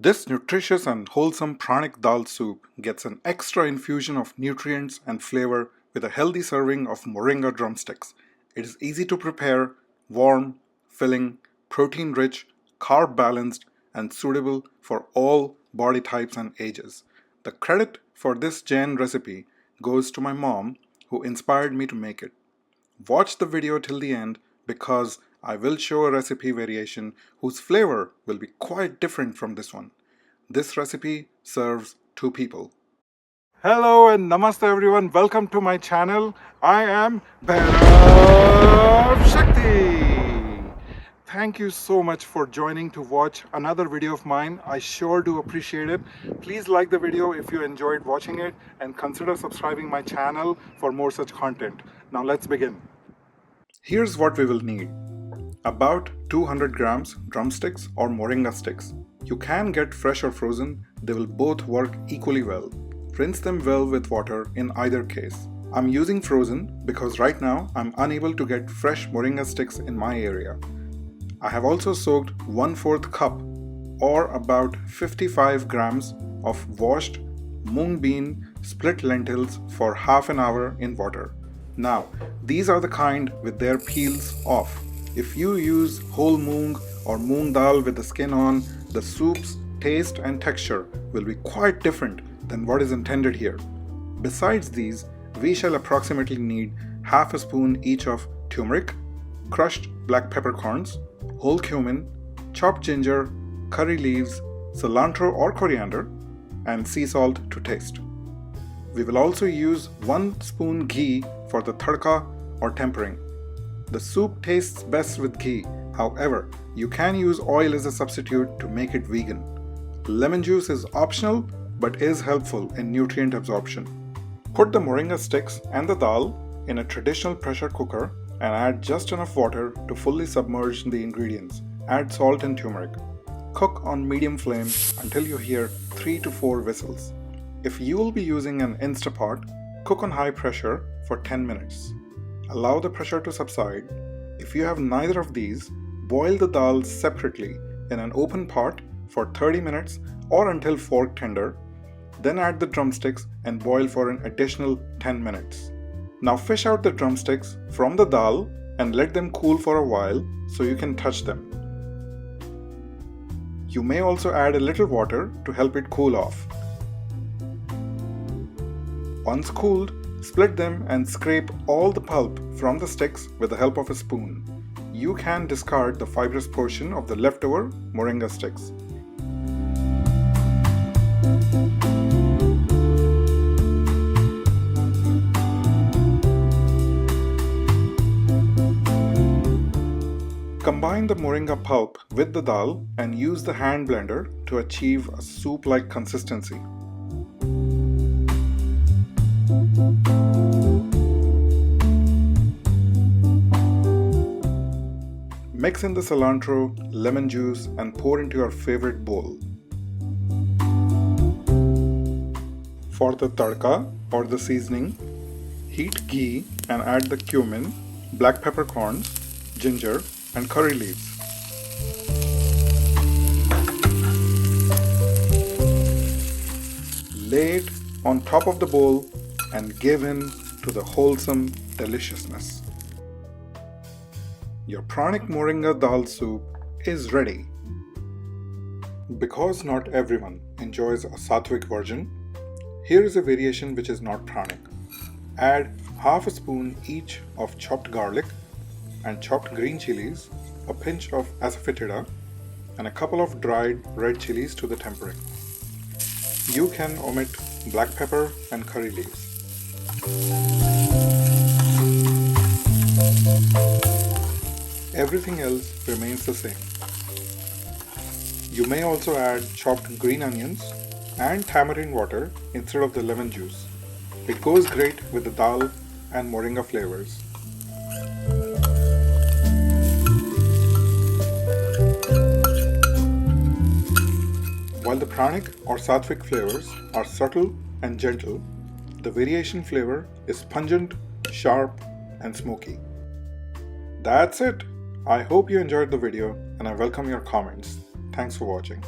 This nutritious and wholesome pranic dal soup gets an extra infusion of nutrients and flavor with a healthy serving of moringa drumsticks. It is easy to prepare, warm, filling, protein rich, carb balanced, and suitable for all body types and ages. The credit for this Jain recipe goes to my mom, who inspired me to make it. Watch the video till the end because I will show a recipe variation whose flavor will be quite different from this one. This recipe serves 2 people. Hello and namaste everyone. Welcome to my channel. I am Bhairav Shakti. Thank you so much for joining to watch another video of mine. I sure do appreciate it. Please like the video if you enjoyed watching it and consider subscribing my channel for more such content. Now let's begin. Here's what we will need. About 200 grams drumsticks or moringa sticks. You can get fresh or frozen, they will both work equally well. Rinse them well with water in either case. I'm using frozen because right now I'm unable to get fresh moringa sticks in my area. I have also soaked 1/4 cup or about 55 grams of washed mung bean split lentils for half an hour in water. Now, these are the kind with their peels off. If you use whole moong or moong dal with the skin on, the soup's taste and texture will be quite different than what is intended here. Besides these, we shall approximately need half a spoon each of turmeric, crushed black peppercorns, whole cumin, chopped ginger, curry leaves, cilantro or coriander, and sea salt to taste. We will also use 1 spoon ghee for the tadka or tempering. The soup tastes best with ghee, however, you can use oil as a substitute to make it vegan. Lemon juice is optional but is helpful in nutrient absorption. Put the moringa sticks and the dal in a traditional pressure cooker and add just enough water to fully submerge the ingredients. Add salt and turmeric. Cook on medium flame until you hear 3 to 4 whistles. If you will be using an Instapot, cook on high pressure for 10 minutes. Allow the pressure to subside. If you have neither of these, boil the dal separately in an open pot for 30 minutes or until fork tender. Then add the drumsticks and boil for an additional 10 minutes. Now fish out the drumsticks from the dal and let them cool for a while so you can touch them. You may also add a little water to help it cool off. Once cooled, split them and scrape all the pulp from the sticks with the help of a spoon. You can discard the fibrous portion of the leftover moringa sticks. Combine the moringa pulp with the dal and use the hand blender to achieve a soup-like consistency. Mix in the cilantro, lemon juice, and pour into your favorite bowl. For the tadka or the seasoning, heat ghee and add the cumin, black peppercorns, ginger, and curry leaves. Lay it on top of the bowl and give in to the wholesome deliciousness. Your pranic moringa dal soup is ready. Because not everyone enjoys a sattvic version, here is a variation which is not pranic. Add half a spoon each of chopped garlic and chopped green chilies, a pinch of asafoetida, and a couple of dried red chilies to the tempering. You can omit black pepper and curry leaves. Everything else remains the same. You may also add chopped green onions and tamarind water instead of the lemon juice. It goes great with the dal and moringa flavors. While the pranic or sattvic flavors are subtle and gentle, the variation flavor is pungent, sharp, and smoky. That's it! I hope you enjoyed the video and I welcome your comments. Thanks for watching.